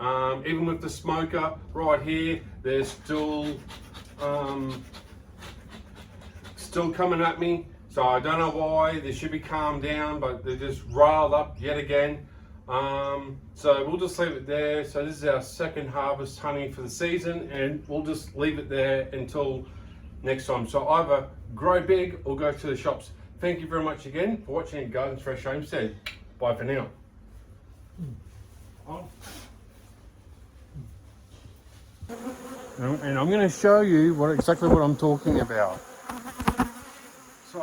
Even with the smoker right here, they're still coming at me. So I don't know why. They should be calmed down, but they're just riled up yet again. So we'll just leave it there. So this is our second harvest honey for the season, and we'll just leave it there until next time. So either grow big or go to the shops. Thank you very much again for watching Gardens Fresh Homestead. Bye for now. And I'm going to show you exactly what I'm talking about. So,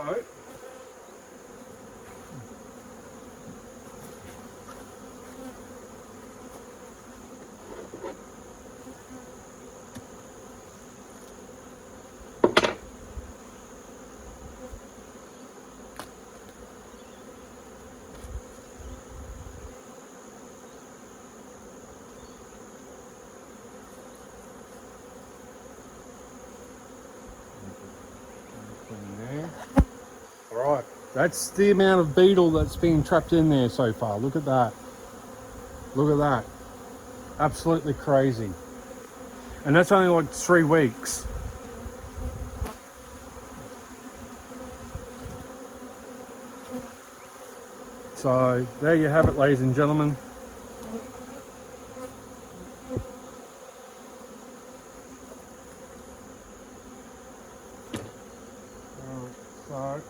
alright, that's the amount of beetle that's been trapped in there so far. Look at that. Look at that. Absolutely crazy. And that's only like 3 weeks. So there you have it, ladies and gentlemen. So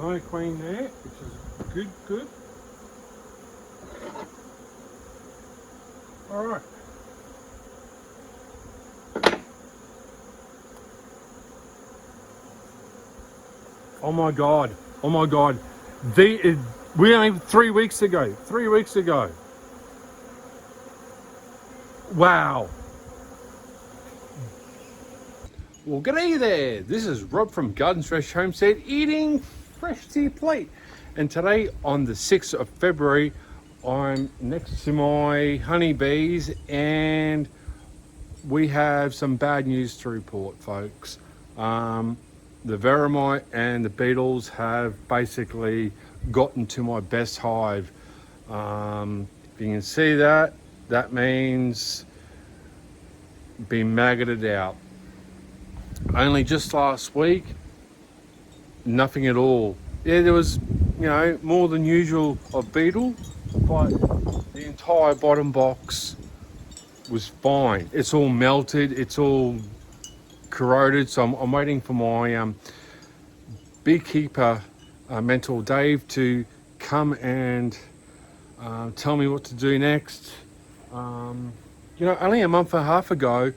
no queen there, which is good. All right. Oh my God. We only 3 weeks ago. Wow. Well, g'day there. This is Rob from Gardens Fresh Homestead eating fresh to your plate. And today on the 6th of February, I'm next to my honeybees and we have some bad news to report, folks. The Veramite and the beetles have basically gotten to my best hive. If you can see that, that means being maggoted out. Only just last week, nothing at all. Yeah, there was, more than usual of beetle, but the entire bottom box was fine. It's all melted, it's all corroded, so I'm waiting for my beekeeper mentor Dave to come and tell me what to do next. Only a month and a half ago,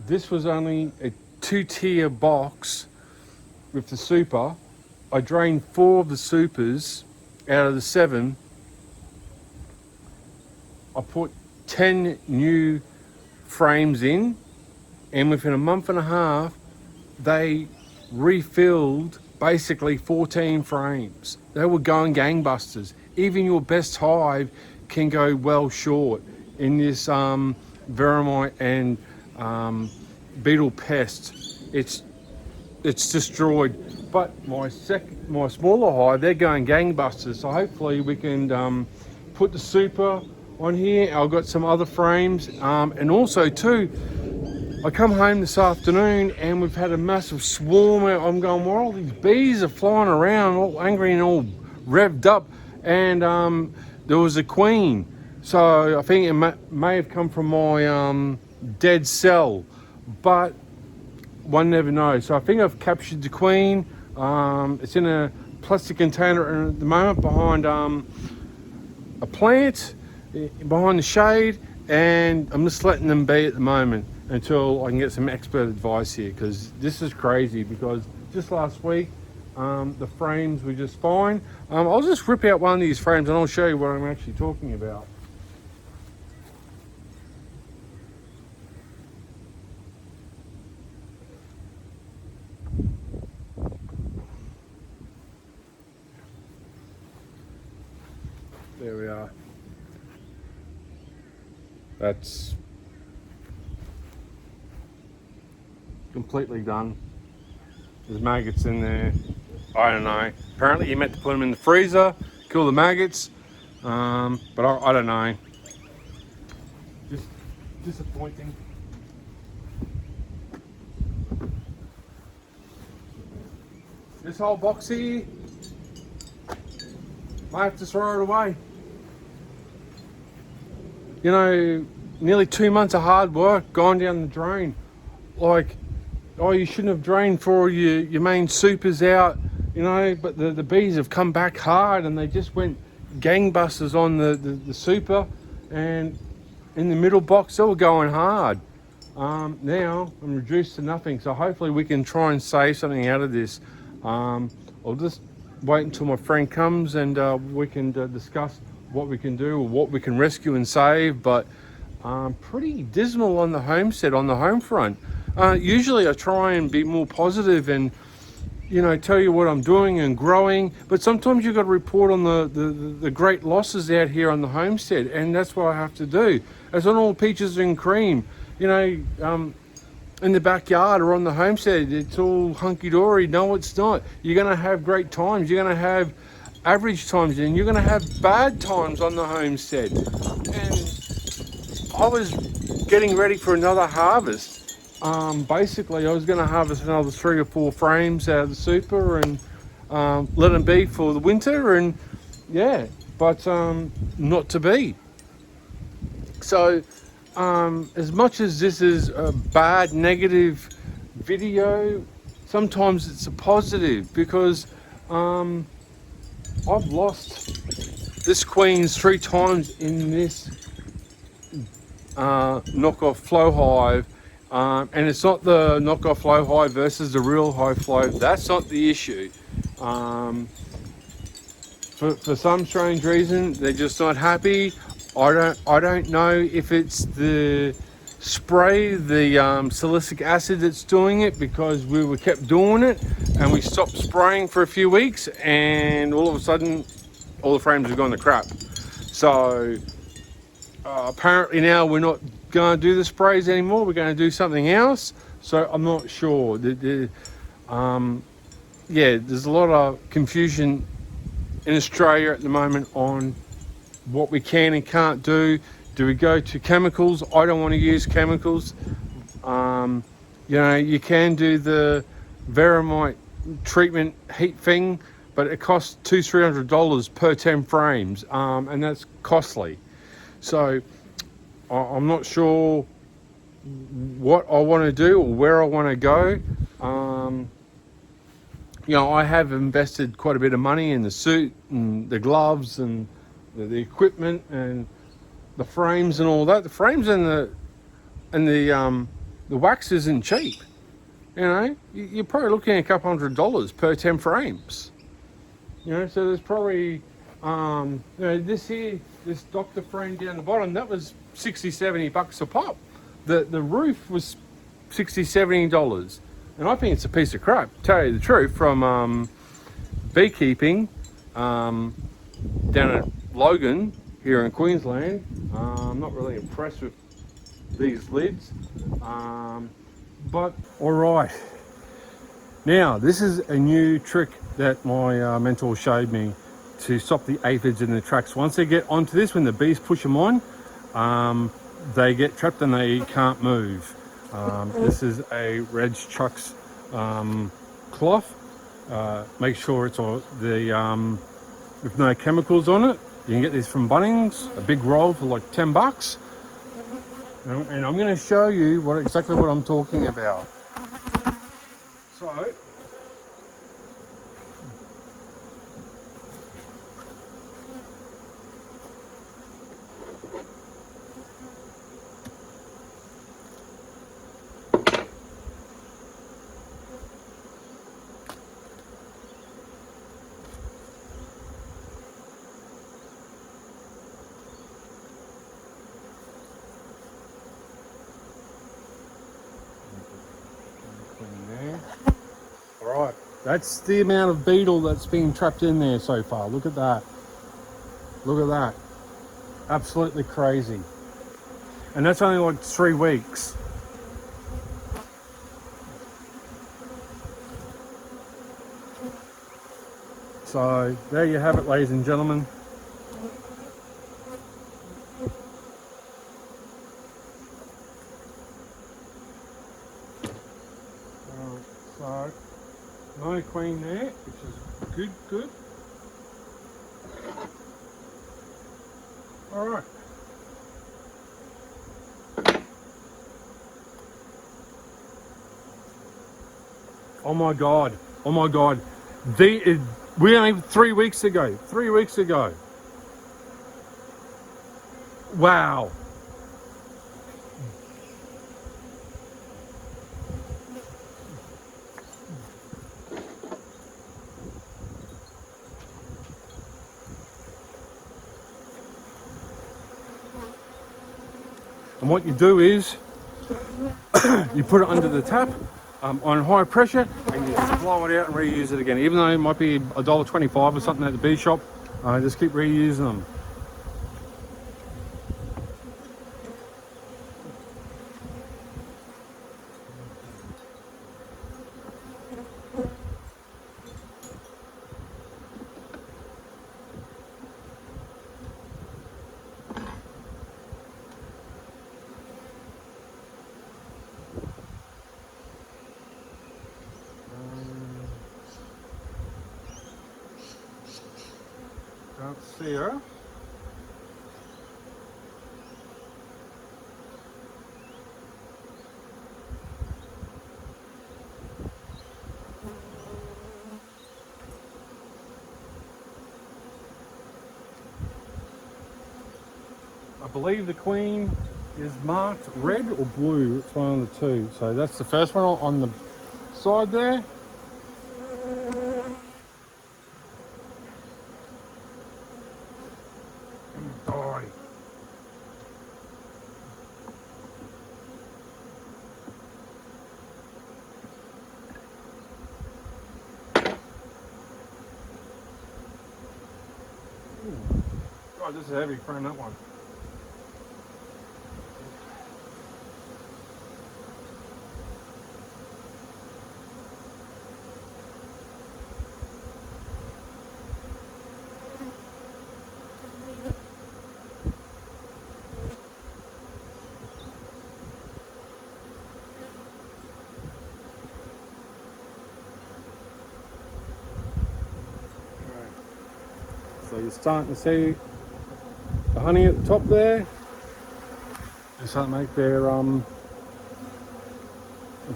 this was only a 2-tier box with the super. I drained 4 of the supers out of the 7. I put 10 new frames in, and within a month and a half, they refilled basically 14 frames. They were going gangbusters. Even your best hive can go well short in this Veramite and beetle pest. It's destroyed. But my smaller hive, they're going gangbusters. So hopefully we can put the super on here. I've got some other frames, and also too, I come home this afternoon and we've had a massive swarm. I'm going, well, all these bees are flying around all angry and all revved up, and there was a queen. So I think it may have come from my dead cell, but one never knows. So I think I've captured the queen. It's in a plastic container at the moment behind a plant, behind the shade, and I'm just letting them be at the moment until I can get some expert advice here, because this is crazy. Because just last week the frames were just fine. I'll just rip out one of these frames and I'll show you what I'm actually talking about. There we are. That's completely done. There's maggots in there. I don't know. Apparently you meant to put them in the freezer, kill the maggots, but I don't know. disappointing. This whole box here, I have to throw it away. You know, nearly 2 months of hard work gone down the drain. Like, oh, you shouldn't have drained for your main supers out, you know, but the bees have come back hard and they just went gangbusters on the super, and in the middle box they were going hard. Now I'm reduced to nothing, so hopefully we can try and save something out of this. I'll just wait until my friend comes and we can discuss what we can do or what we can rescue and save, but pretty dismal on the homestead, on the home front. Usually I try and be more positive and, you know, tell you what I'm doing and growing, but sometimes you've got to report on the great losses out here on the homestead, and that's what I have to do. It's not all peaches and cream, you know. In the backyard or on the homestead it's all hunky-dory. No, it's not. You're going to have great times, you're going to have average times, and you're going to have bad times on the homestead. And I was getting ready for another harvest. Basically I was going to harvest another 3 or 4 frames out of the super and let them be for the winter, and yeah, but not to be. So as much as this is a bad negative video, sometimes it's a positive, because I've lost this queens 3 times in this knockoff flow hive. And it's not the knockoff flow hive versus the real hive flow. That's not the issue. For some strange reason, they're just not happy. I don't know if it's the spray, the salicylic acid that's doing it, because we were kept doing it and we stopped spraying for a few weeks, and all of a sudden all the frames have gone to crap. So apparently now we're not going to do the sprays anymore. We're going to do something else. So I'm not sure. Yeah, there's a lot of confusion in Australia at the moment on what we can and can't do. Do we go to chemicals? I don't want to use chemicals. You know, you can do the Veramite treatment heat thing, but it costs $200-300 per 10 frames, and that's costly. So I'm not sure what I want to do or where I want to go. You know, I have invested quite a bit of money in the suit and the gloves and the equipment and the frames and all that. The frames and the wax isn't cheap. You know, you're probably looking at $200 per 10 frames. You know, so there's probably, you know, this doctor frame down the bottom, that was $60-70 a pop. The roof was $60-70, and I think it's a piece of crap, tell you the truth, from beekeeping down at Logan here in Queensland. I'm not really impressed with these lids, but all right. Now this is a new trick that my mentor showed me to stop the aphids in the tracks. Once they get onto this, when the bees push them on, they get trapped and they can't move. This is a Reg Chucks cloth. Make sure it's all with no chemicals on it. You can get this from Bunnings, a big roll for like $10. And I'm going to show you exactly what I'm talking about. So alright, that's the amount of beetle that's been trapped in there so far. Look at that. Look at that. Absolutely crazy. And that's only like 3 weeks. So there you have it, ladies and gentlemen. no queen there, which is good, good. All right. Oh my God, oh my God. We only 3 weeks ago, 3 weeks ago. Wow. And what you do is, you put it under the tap on high pressure and you just blow it out and reuse it again. Even though it might be $1.25 or something at the bee shop, just keep reusing them. Can't see her. I believe the queen is marked red or blue. It's one of the two. So that's the first one on the side there. Die. God, this is heavy throwing that one. So you're starting to see the honey at the top there. They start to make their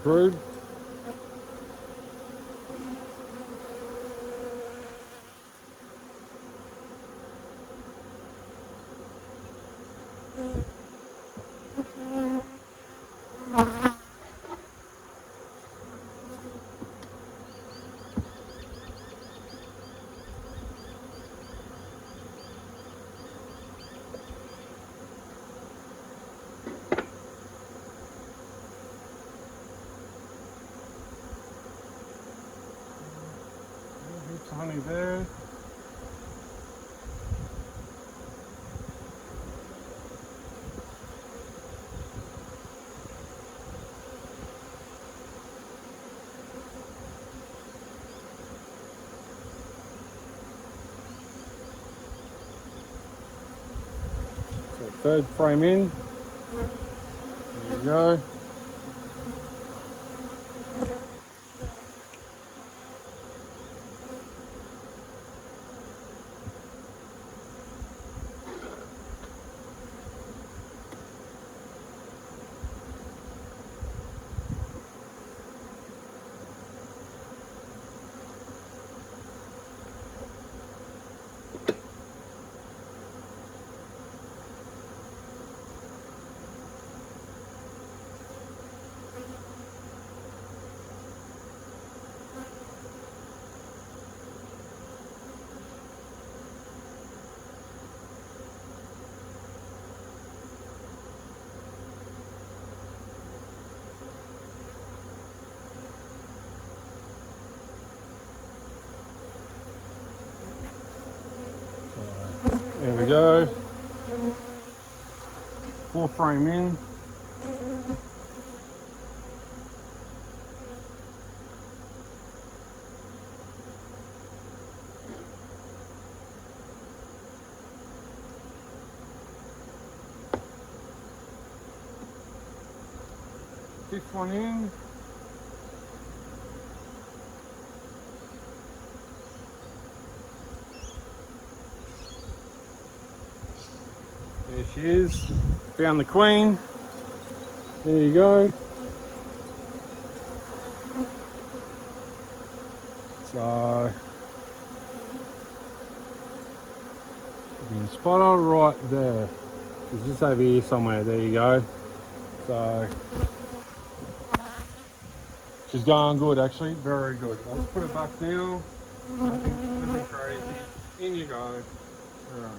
brood. Honey there. So third frame in. There you go. There we go. 4 frame in. Fifth one in. There she is. Found the queen. There you go. So you can spot her right there. She's just over here somewhere. There you go. So she's going good actually. Very good. I'll just put it back now. Nothing crazy. In you go. Alright.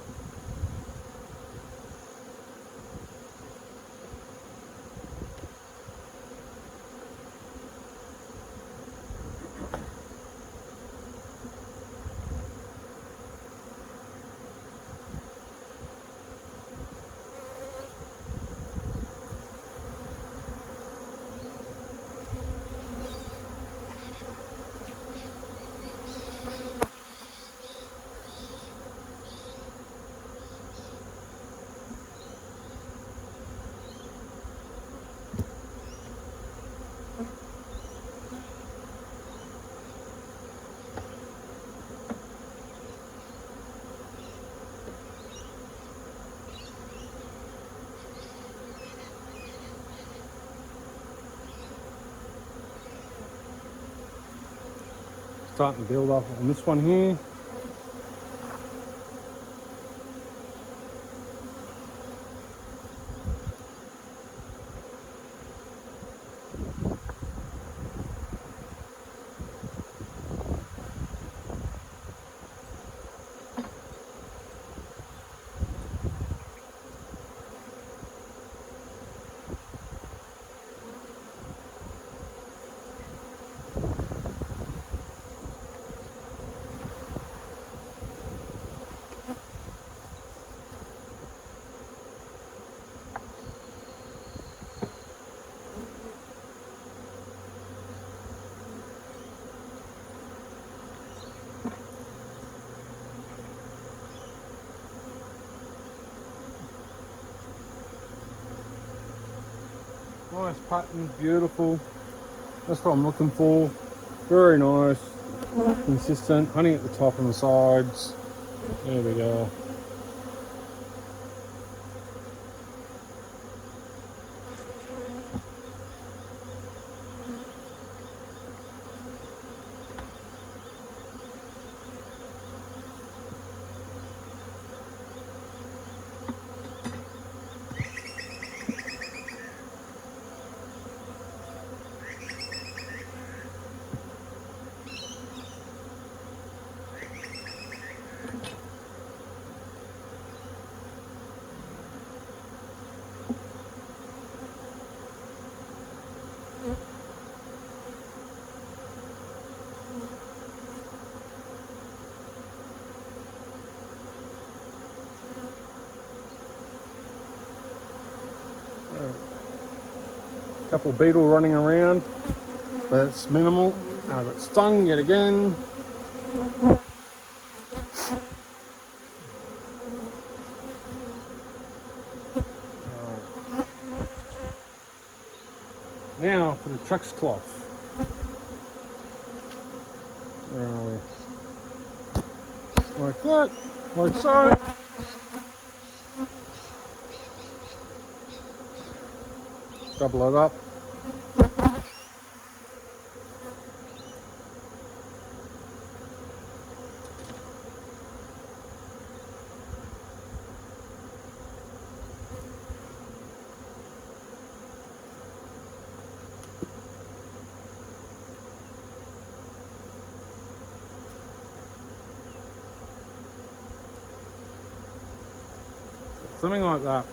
Starting to build up on this one here. Nice pattern, beautiful. That's what I'm looking for. Very nice, consistent. Honey at the top and the sides. There we go. Couple beetle running around, but it's minimal. I got stung yet again. Now for the truck's cloth. Where are we? Like that, like so. Double it up. Something like that.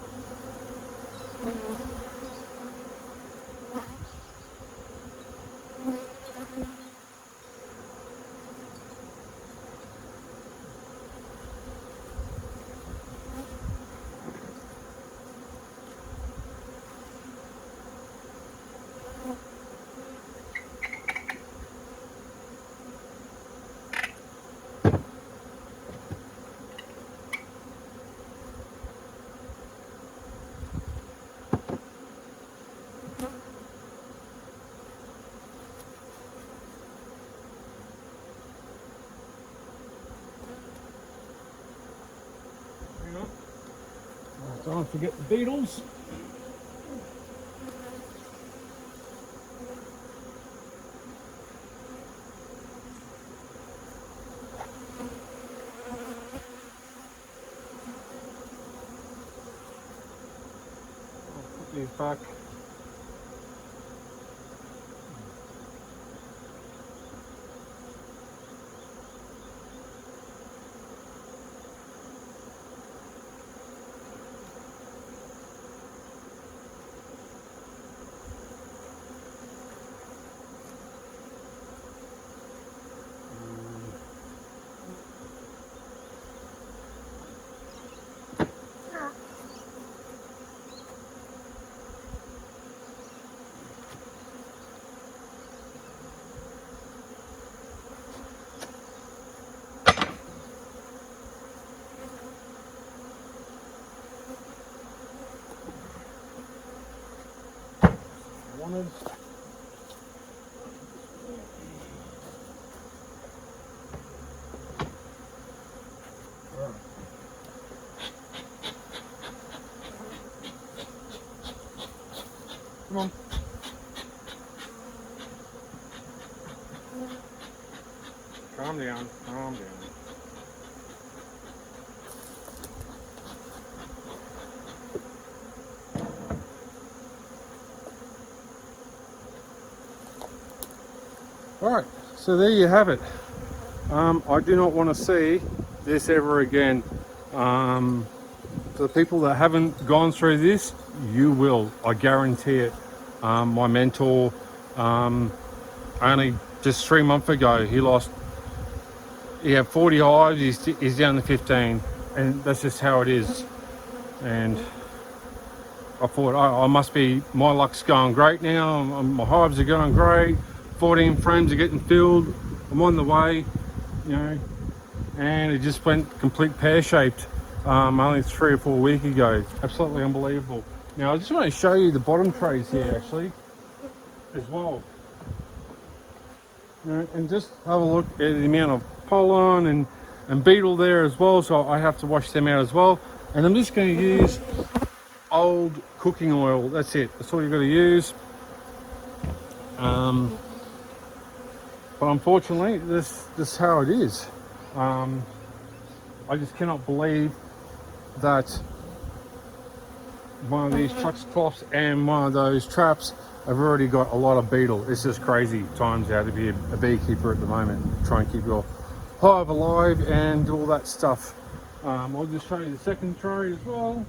Don't forget the beetles. I'll put these back. Wanted. Come on. Calm down, calm down. Alright, so there you have it. I do not want to see this ever again. For the people that haven't gone through this, you will, I guarantee it. My mentor, only just 3 months ago, he had 40 hives, he's down to 15, and that's just how it is. And I thought, I must be, my luck's going great now, my hives are going great, 14 frames are getting filled, I'm on the way, you know, and it just went complete pear-shaped only 3 or 4 weeks ago. Absolutely unbelievable. Now I just want to show you the bottom trays here actually as well. You know, and just have a look at the amount of pollen and beetle there as well, so I have to wash them out as well. And I'm just going to use old cooking oil, that's it, that's all you've got to use. But unfortunately, this is how it is. I just cannot believe that one of these trucks cloths and one of those traps have already got a lot of beetle. It's just crazy times out to be a beekeeper at the moment. Try and keep your hive alive and do all that stuff. I'll just show you the second tray as well.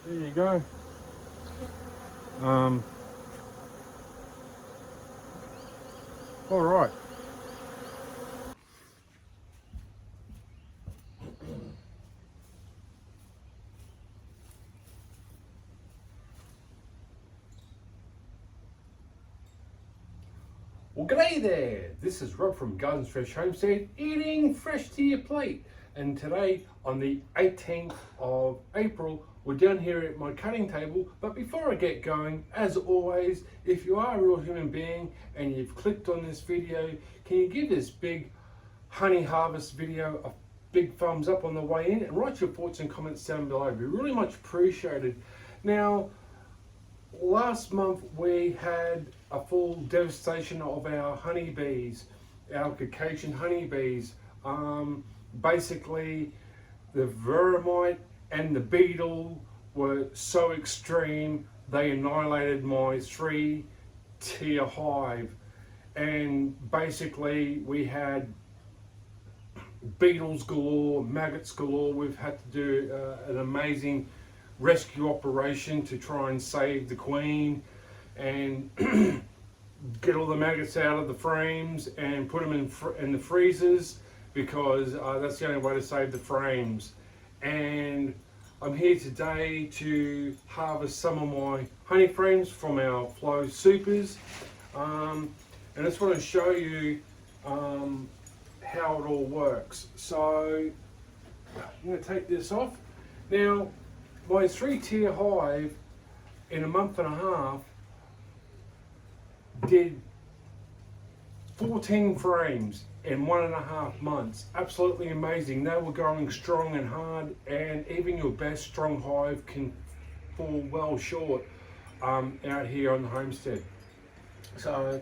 There you go. All right. Well, g'day there. This is Rob from Gardens Fresh Homestead, eating fresh to your plate. And today, on the 18th of April, we're down here at my cutting table. But before I get going, as always, if you are a real human being and you've clicked on this video, can you give this big honey harvest video a big thumbs up on the way in, and write your thoughts and comments down below. It'd be really much appreciated. Now, last month we had a full devastation of our honeybees, our Caucasian honeybees. Basically, the vermite and the beetle were so extreme, they annihilated my 3-tier hive. And basically, we had beetles galore, maggots galore. We've had to do an amazing rescue operation to try and save the queen and get all the maggots out of the frames and put them in the freezers, because that's the only way to save the frames. And I'm here today to harvest some of my honey frames from our flow supers, and I just want to show you how it all works. So I'm going to take this off. Now, my 3-tier hive in a month and a half did 14 frames in 1.5 months. Absolutely amazing. They were going strong and hard, and even your best strong hive can fall well short out here on the homestead. So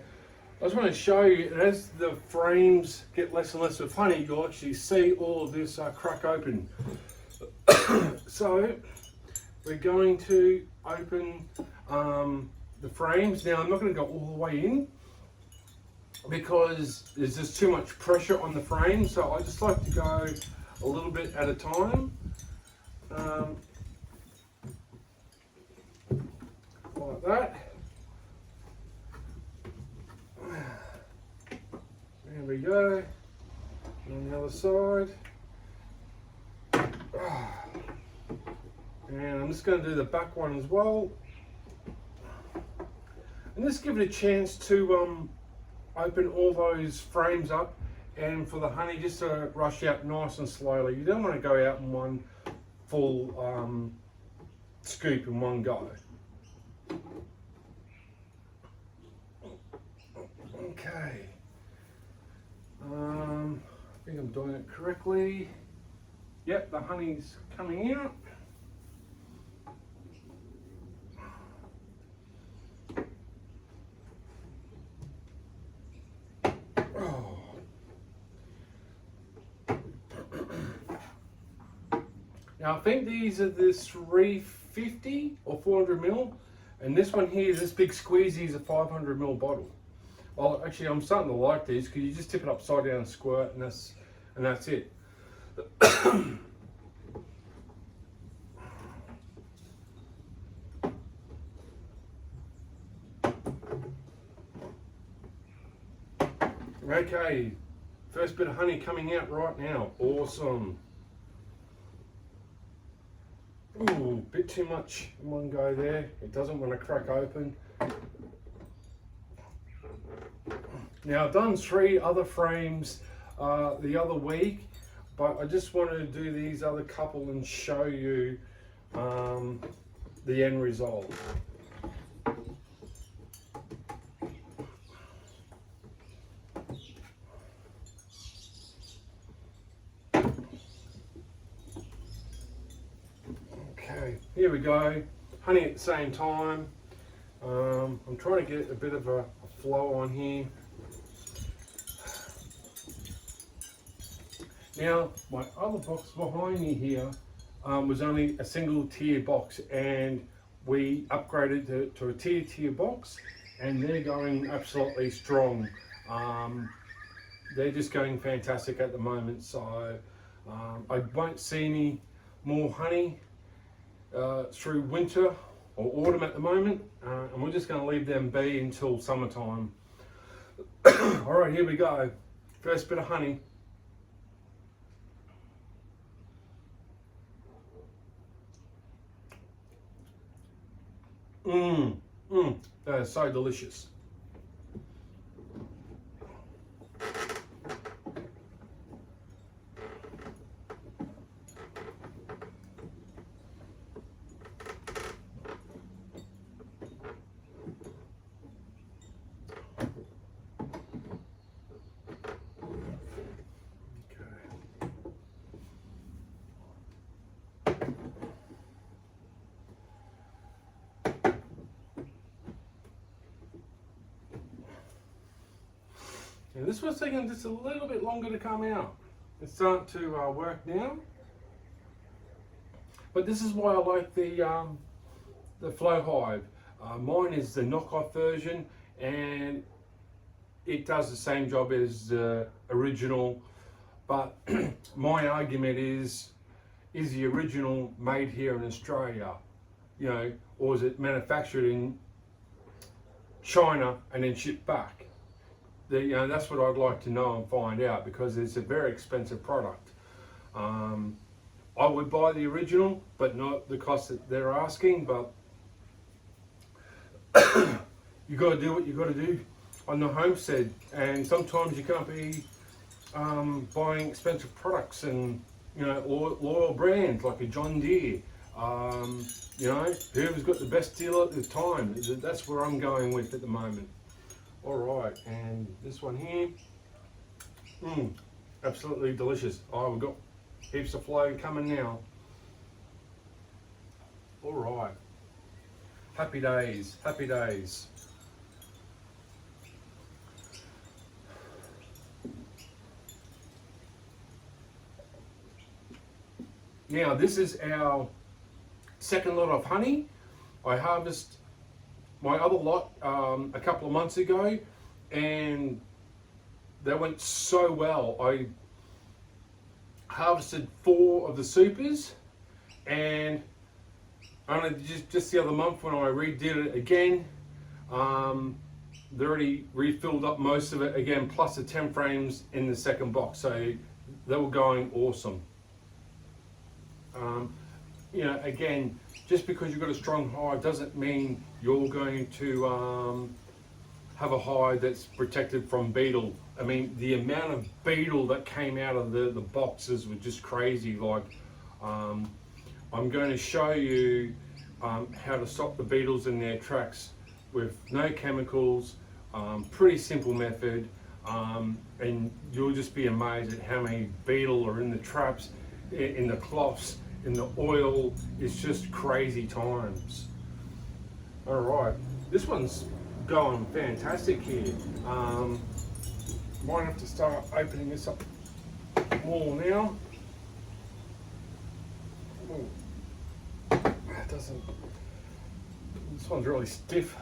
I just want to show you, and as the frames get less and less of honey, you'll actually see all of this crack open. So we're going to open the frames. Now I'm not going to go all the way in because there's just too much pressure on the frame, so I just like to go a little bit at a time. Like that. There we go. And on the other side. And I'm just going to do the back one as well. And just give it a chance to open all those frames up, and for the honey just to rush out nice and slowly. You don't want to go out in one full scoop in one go. Okay. I think I'm doing it correctly. Yep, the honey's coming out. Oh. Now I think these are the 350 or 400 ml, and this one here, this big squeezy, is a 500 ml bottle. Well, actually, I'm starting to like these because you just tip it upside down and squirt, and that's it. Okay, first bit of honey coming out right now. Awesome. Ooh, bit too much in one go there. It doesn't want to crack open. Now I've done 3 other frames the other week, but I just wanted to do these other couple and show you the end result. Okay, here we go. Honey at the same time. I'm trying to get a bit of a flow on here. Now, my other box behind me here was only a single tier box, and we upgraded to a tier box, and they're going absolutely strong. They're just going fantastic at the moment, so I won't see any more honey through winter or autumn at the moment, and we're just going to leave them be until summertime. All right, here we go. First bit of honey. That is so delicious. And this was taking just a little bit longer to come out. It's starting to work now. But this is why I like the Flow Hive. Mine is the knockoff version, and it does the same job as the original. But my argument is the original made here in Australia, you know, or is it manufactured in China and then shipped back? You know, that's what I'd like to know and find out, because it's a very expensive product. I would buy the original, but not the cost that they're asking. But you got to do what you got to do on the homestead, and sometimes you can't be buying expensive products and, you know, loyal brands like a John Deere. You know, whoever's got the best deal at the time. That's where I'm going with at the moment. All right, and this one here, absolutely delicious. Oh, we've got heaps of flow coming now. All right, happy days, happy days. Now this is our second lot of honey. I harvested my other lot a couple of months ago, and they went so well. I harvested 4 of the supers, and only just the other month when I redid it again, they already refilled up most of it again, plus the 10 frames in the second box. So they were going awesome. You know, again, just because you've got a strong hive doesn't mean you're going to have a hive that's protected from beetle. I mean, the amount of beetle that came out of the boxes was just crazy. Like, I'm going to show you how to stop the beetles in their tracks with no chemicals, pretty simple method, and you'll just be amazed at how many beetle are in the traps, in the cloths, in the oil. It's just crazy times. All right, this one's going fantastic here. Might have to start opening this up more now. Ooh. It doesn't. This one's really stiff.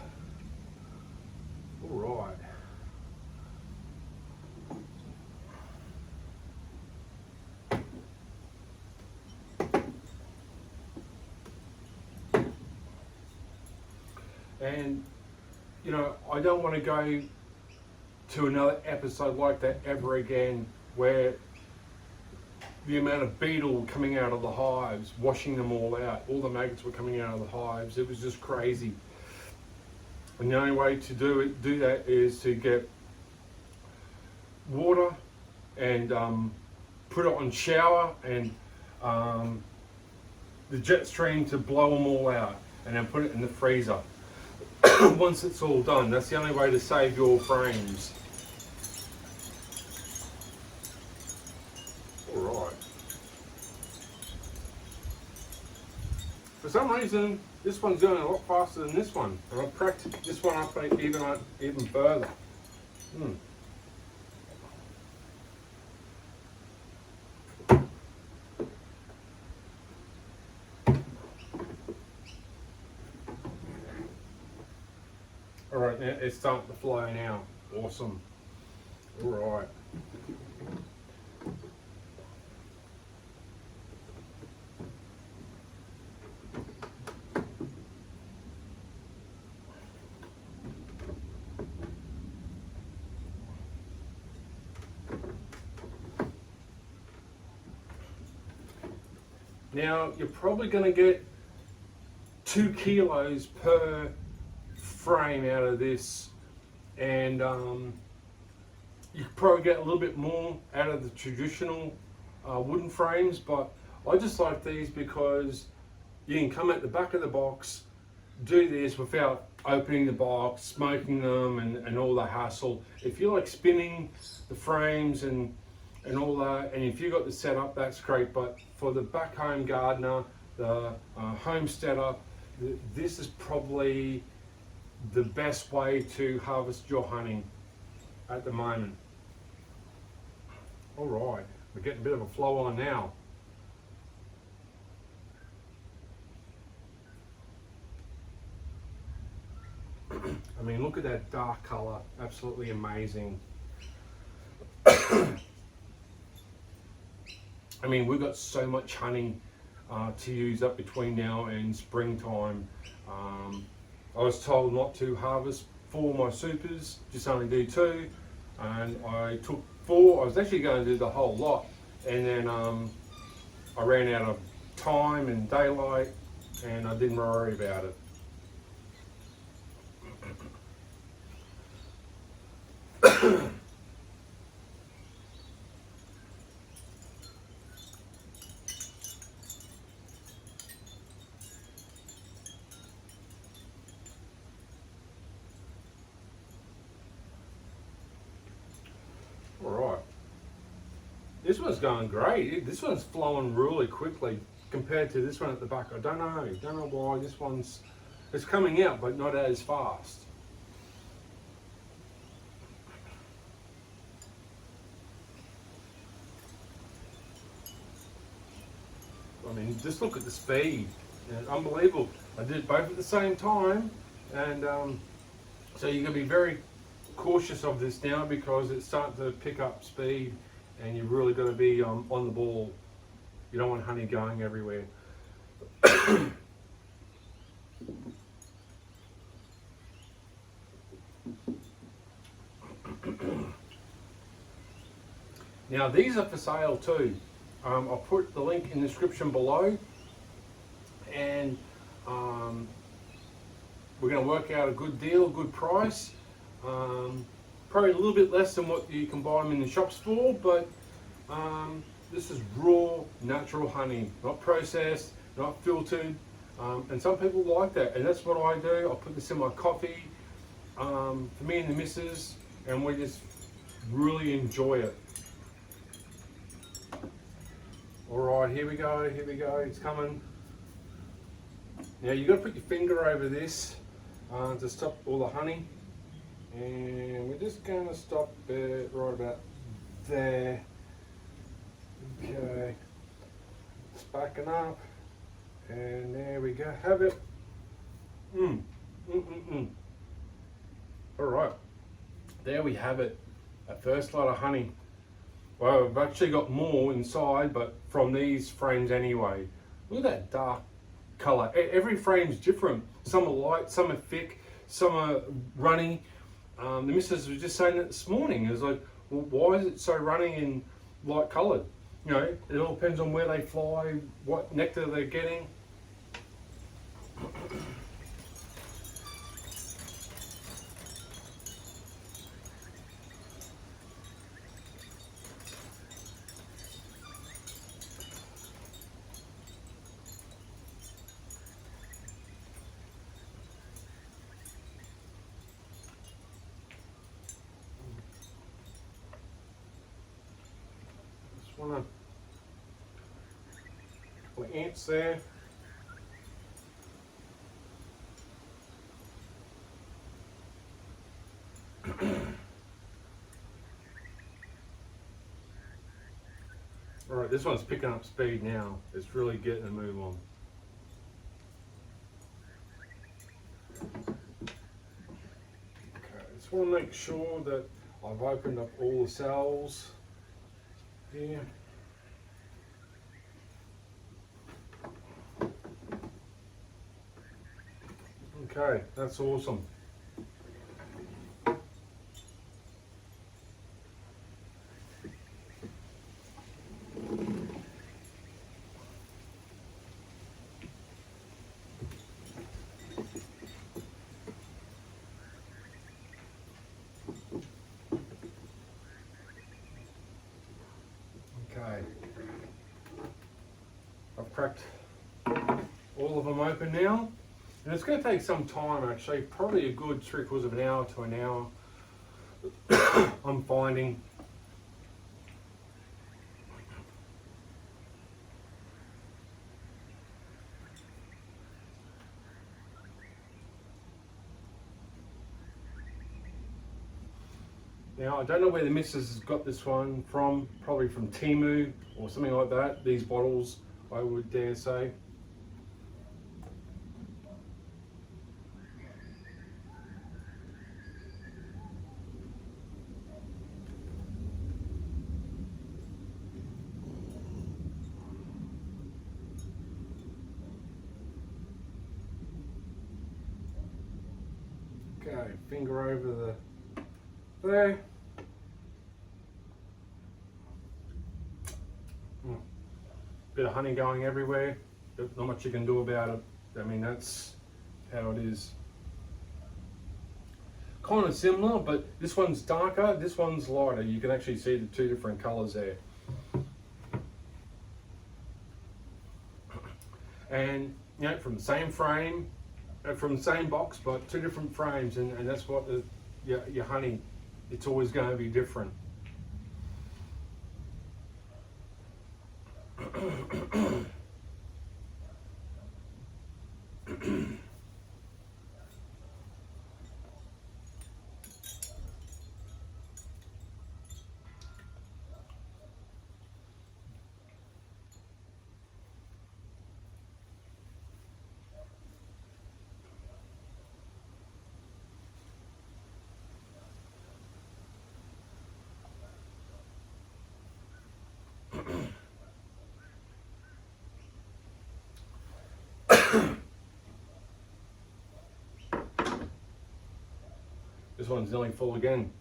All right. And, you know, I don't want to go to another episode like that ever again, where the amount of beetle coming out of the hives, washing them all out, all the maggots were coming out of the hives. It was just crazy. And the only way to do that is to get water and put it on shower and the jet stream to blow them all out, and then put it in the freezer. Once it's all done, that's the only way to save your frames. Alright. For some reason, this one's going a lot faster than this one, and I've cracked this one up even further. Alright, now it's starting to flow now. Awesome. Alright. Now you're probably going to get 2 kilos per frame out of this, and you could probably get a little bit more out of the traditional wooden frames, but I just like these because you can come at the back of the box, do this without opening the box, smoking them, and all the hassle. If you like spinning the frames and all that, and if you got the setup, that's great. But for the back home gardener, the homesteader, this is probably the best way to harvest your honey at the moment. All right, we're getting a bit of a flow on now. I mean, look at that dark color, absolutely amazing. I mean, we've got so much honey to use up between now and springtime. I was told not to harvest 4 my supers, just only do 2, and I took 4. I was actually going to do the whole lot, and then I ran out of time and daylight, and I didn't worry about it. This one's going great. This one's flowing really quickly compared to this one at the back. I don't know why this one's, it's coming out but not as fast. I mean, just look at the speed. Unbelievable. I did both at the same time, and so you're going to be very cautious of this now because it's starting to pick up speed, and you've really got to be on the ball. You don't want honey going everywhere. Now these are for sale too. I'll put the link in the description below, and we're going to work out a good deal, good price. Probably a little bit less than what you can buy them in the shops for, but this is raw, natural honey, not processed, not filtered, and some people like that, and that's what I do. I put this in my coffee for me and the missus, and we just really enjoy it. All right, here we go, it's coming. Now you've got to put your finger over this to stop all the honey. And we're just going to stop it right about there. Okay, it's backing up. And there we go, have it. All right, there we have it. A first lot of honey. Well, I've actually got more inside, but from these frames anyway. Look at that dark color. Every frame's different. Some are light, some are thick, some are runny. The missus was just saying that this morning. It was like, well, why is it so runny and light coloured? You know, it all depends on where they fly, what nectar they're getting. One of the ants there. All right, this one's picking up speed now. It's really getting a move on. Okay, just want to make sure that I've opened up all the cells here. Okay, that's awesome. Okay, I've cracked all of them open now, and it's going to take some time actually, probably a good 3/4 of an hour to an hour. I'm finding. Now, I don't know where the missus has got this one from, probably from Temu or something like that, these bottles, I would dare say. Okay, finger over there. Bit of honey going everywhere. Not much you can do about it. I mean, that's how it is. Kind of similar, but this one's darker, this one's lighter. You can actually see the two different colors there. And you know, from the same frame, from the same box, but two different frames, and that's what your honey, it's always going to be different. This one's nearly full again.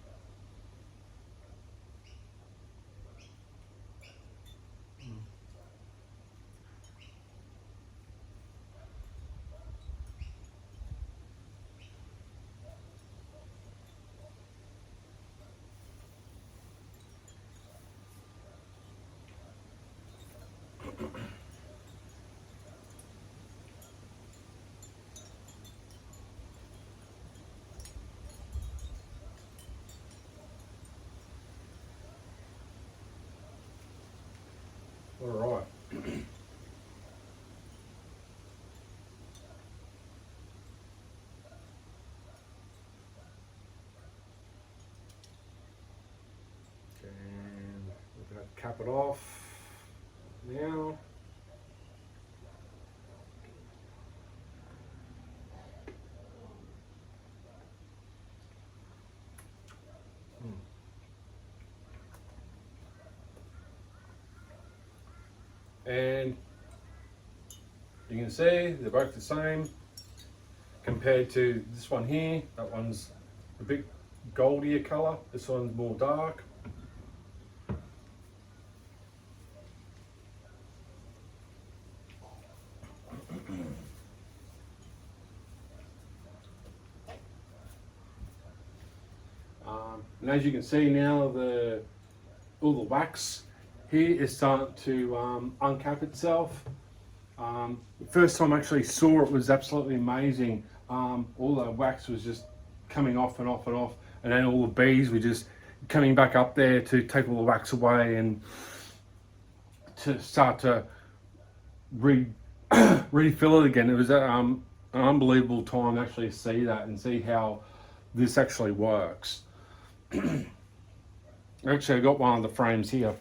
All right. And we're going to cap it off now. And you can see they're both the same compared to this one here. That one's a bit goldier colour, this one's more dark. And as you can see now, all the wax here is starting to uncap itself. The first time I actually saw it was absolutely amazing. All the wax was just coming off and off and off, and then all the bees were just coming back up there to take all the wax away and to start to refill it again. It was an unbelievable time to actually see that and see how this actually works. Actually, I got one of the frames here.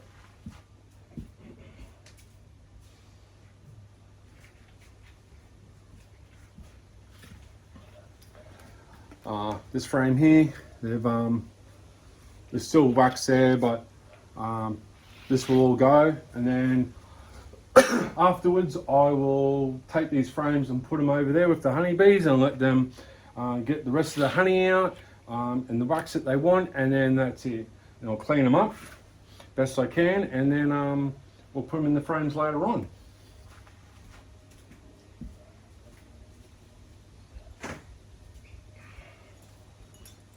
This frame here, there's still wax there, but this will all go, and then afterwards I will take these frames and put them over there with the honeybees and let them get the rest of the honey out and the wax that they want, and then that's it. And I'll clean them up best I can, and then we'll put them in the frames later on.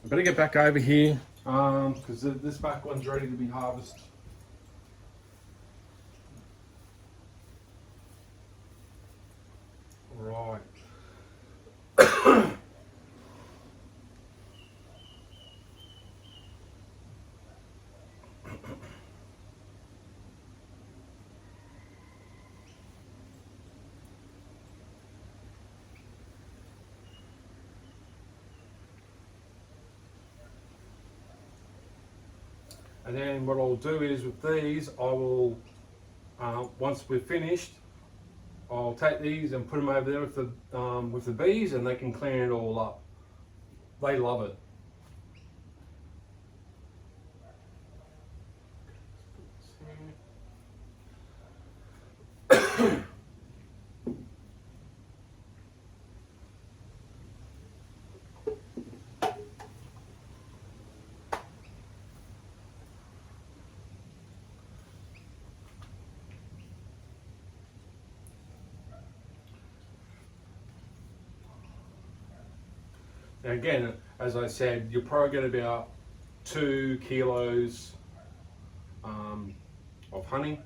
I better get back over here because this back one's ready to be harvested. Right. And then what I'll do is with these, I will, once we're finished, I'll take these and put them over there with the bees, and they can clean it all up. They love it. Now again, as I said, you're probably going to be about 2 kilos of honey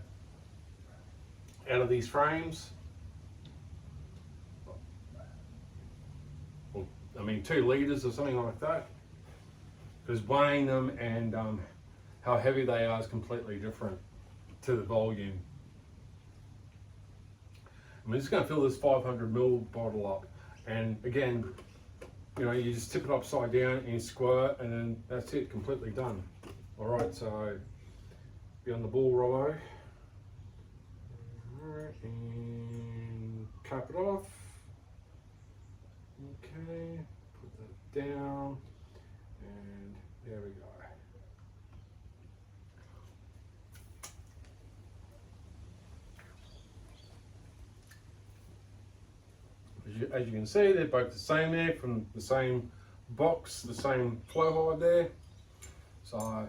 out of these frames. Well, I mean 2 litres or something like that. Because weighing them and how heavy they are is completely different to the volume. I'm just going to fill this 500 ml bottle up, and again, you know, you just tip it upside down and you squirt, and then that's it, completely done. All right, so be on the ball, Robbo. All right, and cap it off. Okay, put that down, and there we go. As you can see, they're both the same there, from the same box, the same flow hide there. So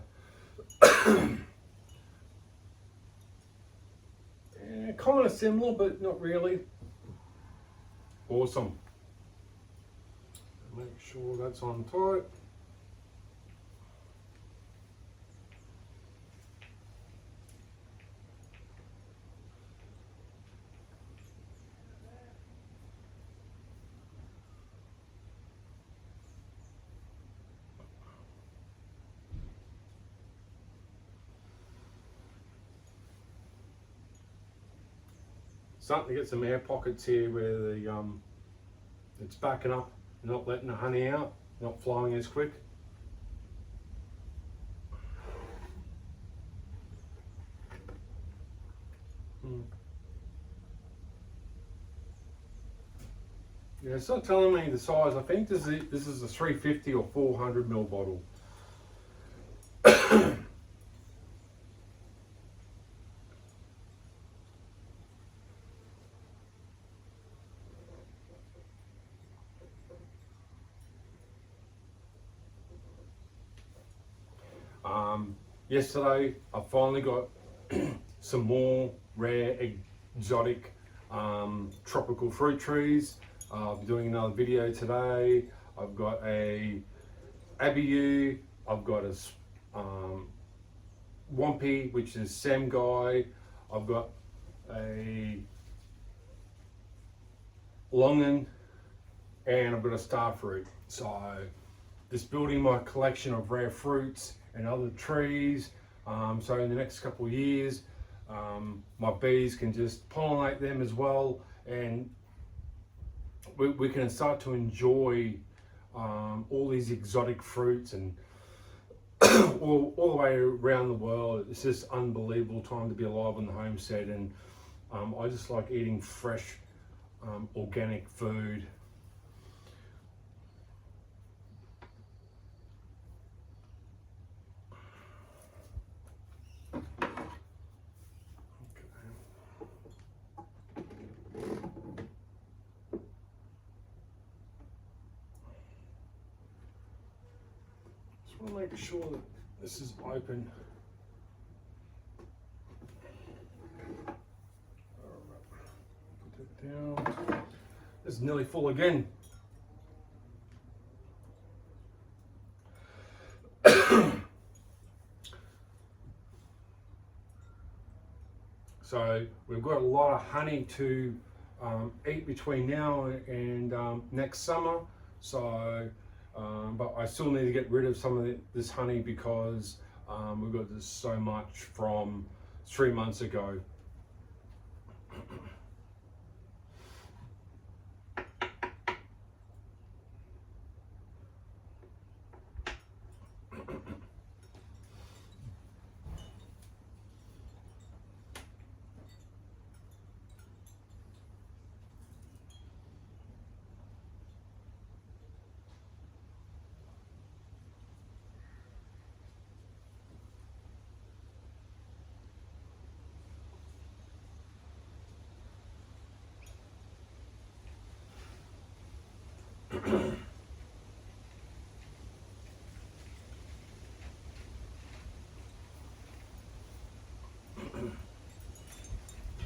yeah, kind of similar, but not really. Awesome. Make sure that's on tight. Starting to get some air pockets here where the it's backing up, not letting the honey out, not flowing as quick. Yeah, it's not telling me the size. I think this is a 350 or 400 ml bottle. Yesterday, I finally got some more rare exotic tropical fruit trees. I'm doing another video today. I've got a abiu, I've got a wampy, which is samgai. I've got a longan, and I've got a starfruit. So just building my collection of rare fruits and other trees. So in the next couple of years, my bees can just pollinate them as well, and we can start to enjoy all these exotic fruits and all the way around the world. It's just unbelievable time to be alive on the homestead, and I just like eating fresh organic food. Just want to make sure that this is open. Put that down. It's nearly full again. So we've got a lot of honey to eat between now and next summer. So, but I still need to get rid of some of this honey because we've got this so much from 3 months ago.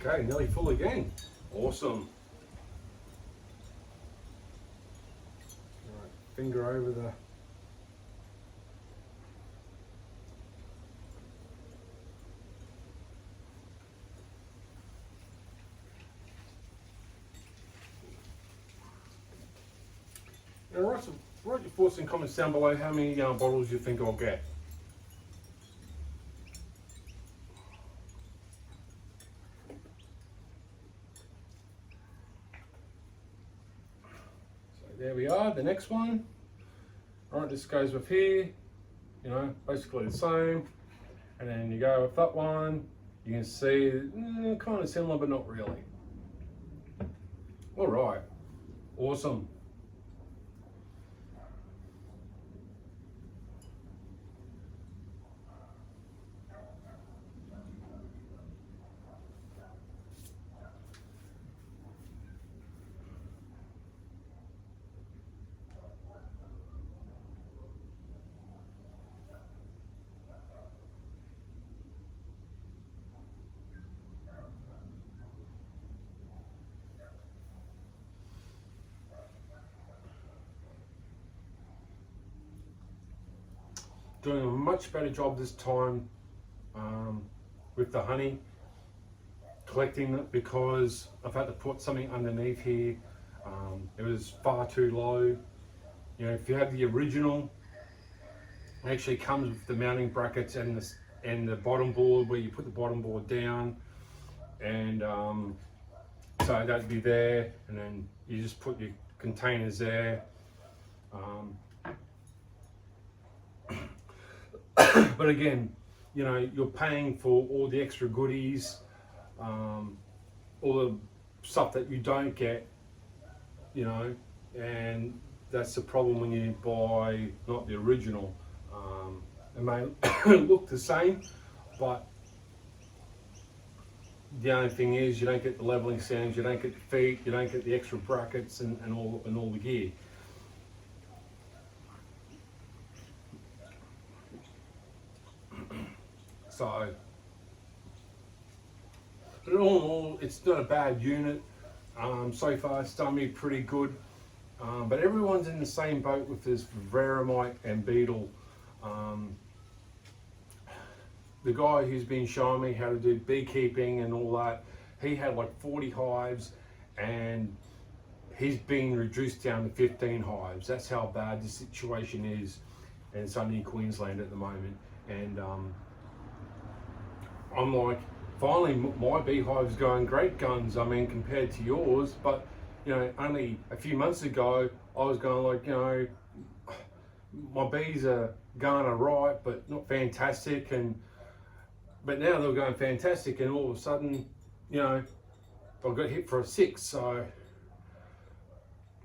Okay, nearly full again. Awesome. All right, finger over the Now write your thoughts and comments down below how many bottles you think I'll get. So there we are, the next one. Alright, this goes with here, you know, basically the same. And then you go with that one, you can see kind of similar but not really. Alright, awesome. doing a much better job this time with the honey, collecting it, because I've had to put something underneath here. It was far too low. You know, if you have the original, it actually comes with the mounting brackets and the bottom board, where you put the bottom board down, and so that'd be there, and then you just put your containers there. But again, you know, you're paying for all the extra goodies, all the stuff that you don't get, you know, and that's the problem when you buy not the original. It may look the same, but the only thing is you don't get the leveling stands, you don't get the feet, you don't get the extra brackets and all the gear. So, but all in all, it's not a bad unit. So far, it's done me pretty good. But everyone's in the same boat with this Veramite and Beetle. The guy who's been showing me how to do beekeeping and all that, he had like 40 hives, and he's been reduced down to 15 hives. That's how bad the situation is, and it's only in Queensland at the moment. And I'm like, finally my beehive's going great guns, I mean, compared to yours. But you know, only a few months ago I was going like, you know, my bees are going alright but not fantastic, but now they're going fantastic, and all of a sudden, you know, I got hit for a 6. So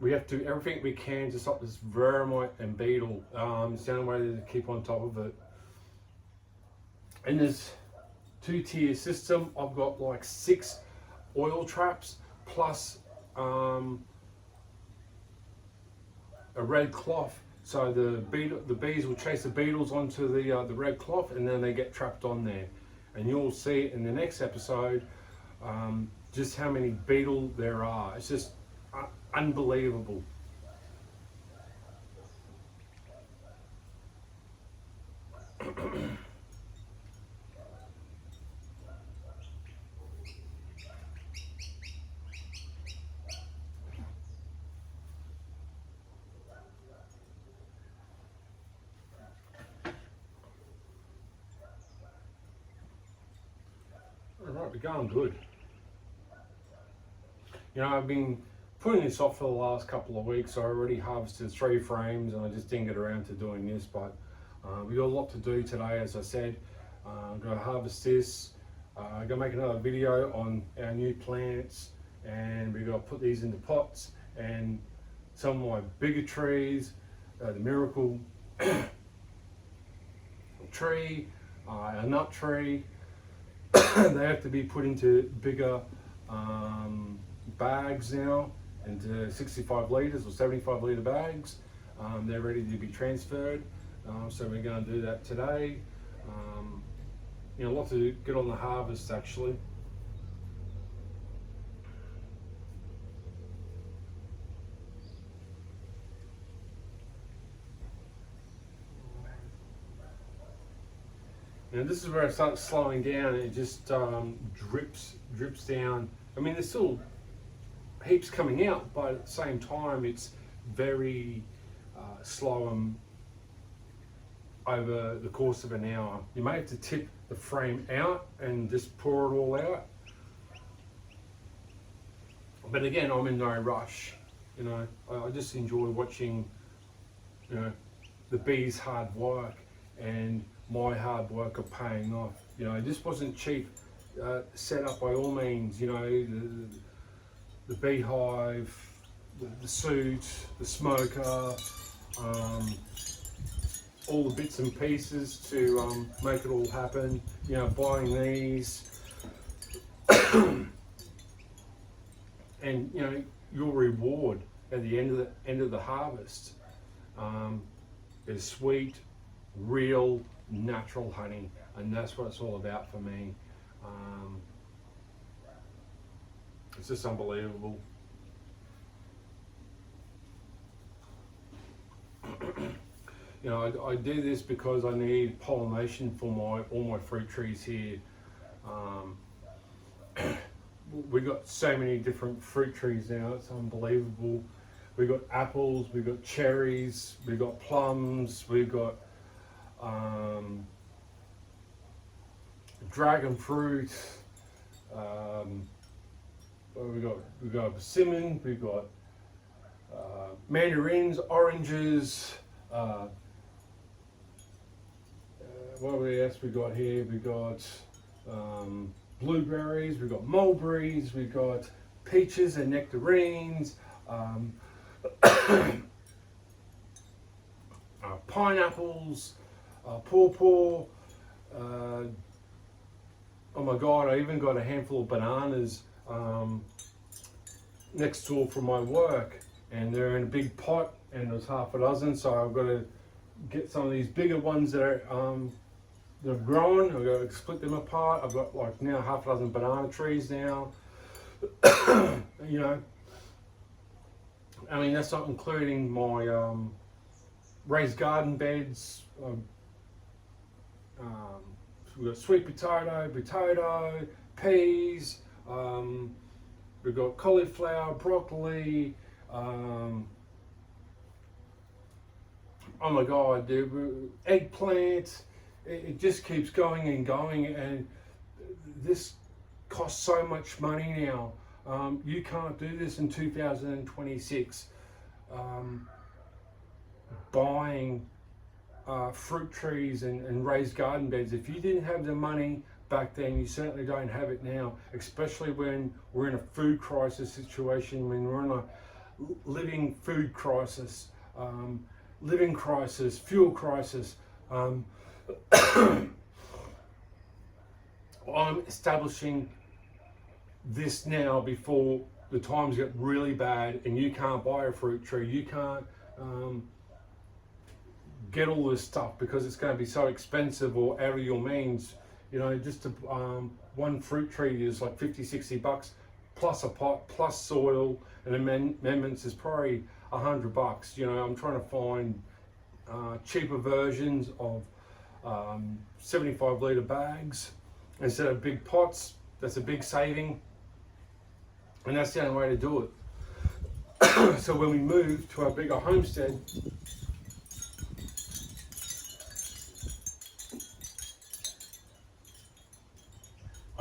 we have to do everything we can to stop this Veramite and Beetle. It's the only way to keep on top of it. And there's 2-tier system. I've got like 6 oil traps plus a red cloth. So the bees will chase the beetles onto the red cloth, and then they get trapped on there. And you'll see in the next episode just how many beetle there are. It's just unbelievable. Alright, we're going good. You know, I've been putting this off for the last couple of weeks. I already harvested 3 frames, and I just didn't get around to doing this, but we got a lot to do today, as I said. I'm going to harvest this. I'm going to make another video on our new plants, and we're going to put these into pots, and some of my bigger trees, the miracle tree, a nut tree, they have to be put into bigger bags now, into 65 litres or 75 litre bags. They're ready to be transferred, so we're going to do that today. You know, a lot to get on the harvest actually. And this is where it starts slowing down, and it just drips down. I mean, there's still heaps coming out, but at the same time it's very slow and over the course of an hour. You may have to tip the frame out and just pour it all out. But again, I'm in no rush. You know, I just enjoy watching, you know, the bees' hard work and my hard work of paying off. You know, this wasn't cheap set up by all means. You know, the beehive, the suit, the smoker, all the bits and pieces to make it all happen. You know, buying these, and you know, your reward at the end of the harvest is sweet, real, natural honey, and that's what it's all about for me. It's just unbelievable. You know, I do this because I need pollination for all my fruit trees here. We got so many different fruit trees now, it's unbelievable. We got apples, we got cherries, we got plums, we got dragon fruit. We got persimmon, we got mandarins, oranges. What else we got here? We got blueberries, we got mulberries, we got peaches and nectarines, pineapples, pawpaw. Oh my God, I even got a handful of bananas next door from my work, and they're in a big pot, and there's half a dozen, so I've got to get some of these bigger ones that are that have grown. I've got to split them apart. I've got like now half a dozen banana trees now. You know, I mean, that's not including my raised garden beds. We've got sweet potato, peas. We've got cauliflower, broccoli. Oh my God, dude, eggplant. It just keeps going and going, and this costs so much money now. You can't do this in 2026. Buying fruit trees and raised garden beds. If you didn't have the money back then, you certainly don't have it now, especially when we're in a food crisis situation, when we're in a living food crisis, living crisis, fuel crisis. I'm establishing this now before the times get really bad and you can't buy a fruit tree, you can't get all this stuff because it's going to be so expensive or out of your means. You know, just to, one fruit tree is like 50-60 bucks plus a pot, plus soil and amendments is probably $100. You know, I'm trying to find cheaper versions of 75 litre bags instead of big pots. That's a big saving, and that's the only way to do it. So when we move to our bigger homestead,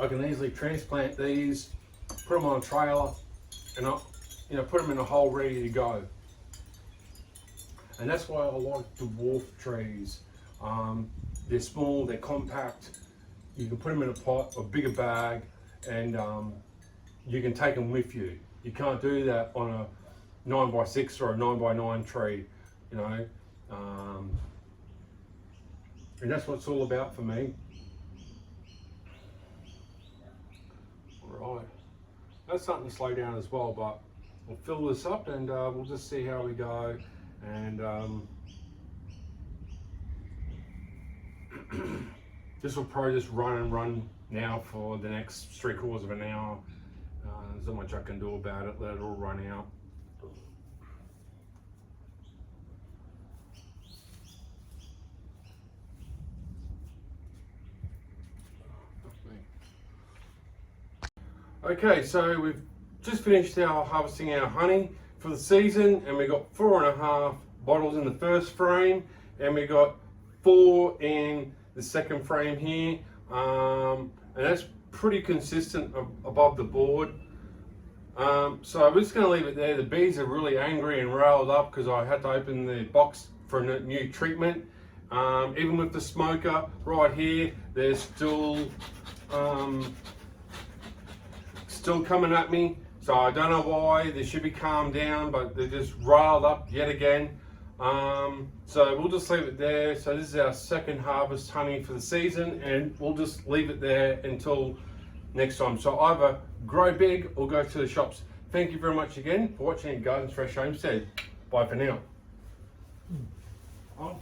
I can easily transplant these, put them on a trailer, and put them in a hole ready to go. And that's why I like dwarf trees. They're small, they're compact. You can put them in a pot or bigger bag, and you can take them with you. You can't do that on a 9x6 or a 9x9 tree, you know. And that's what it's all about for me. All right, that's something to slow down as well, but we'll fill this up and we'll just see how we go. And this will probably just run now for the next 3/4 of an hour. There's not much I can do about it, let it all run out. Okay, so we've just finished harvesting our honey for the season, and we got 4.5 bottles in the first frame, and we got 4 in the second frame here, and that's pretty consistent above the board. So we're just going to leave it there. The bees are really angry and riled up because I had to open the box for a new treatment. Even with the smoker right here, they're still coming at me. So I don't know why. They should be calmed down, but they're just riled up yet again. So we'll just leave it there. So this is our second harvest honey for the season, and we'll just leave it there until next time. So either grow big or go to the shops. Thank you very much again for watching Gardens Fresh Homestead. Bye for now. Oh.